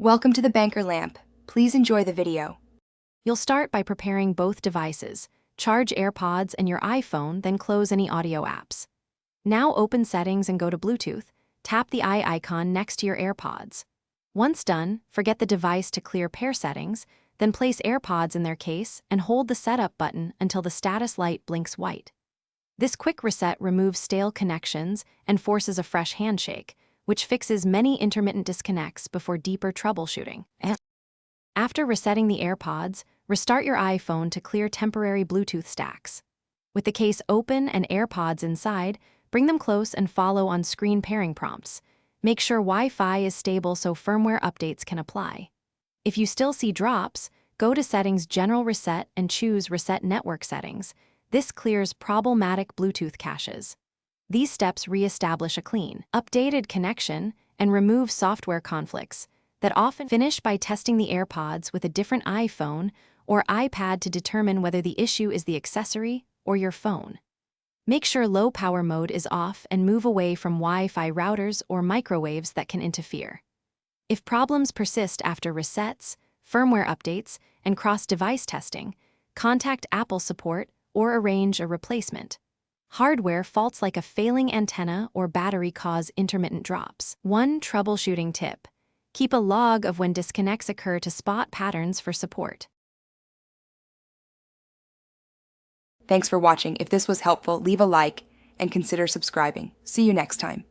Welcome to the Banker Lamp. Please enjoy the video. You'll start by preparing both devices. Charge AirPods and your iPhone, then close any audio apps. Now open Settings and go to Bluetooth. Tap the eye icon next to your AirPods. Once done, forget the device to clear pair settings, then place AirPods in their case and hold the Setup button until the status light blinks white. This quick reset removes stale connections and forces a fresh handshake, which fixes many intermittent disconnects before deeper troubleshooting. After resetting the AirPods, restart your iPhone to clear temporary Bluetooth stacks. With the case open and AirPods inside, bring them close and follow on-screen pairing prompts. Make sure Wi-Fi is stable so firmware updates can apply. If you still see drops, go to Settings General Reset and choose Reset Network Settings. This clears problematic Bluetooth caches. These steps re-establish a clean, updated connection and remove software conflicts that often finish by testing the AirPods with a different iPhone or iPad to determine whether the issue is the accessory or your phone. Make sure low power mode is off and move away from Wi-Fi routers or microwaves that can interfere. If problems persist after resets, firmware updates, and cross-device testing, contact Apple support or arrange a replacement. Hardware faults like a failing antenna or battery cause intermittent drops. One troubleshooting tip: keep a log of when disconnects occur to spot patterns for support. Thanks for watching. If this was helpful, leave a like and consider subscribing. See you next time.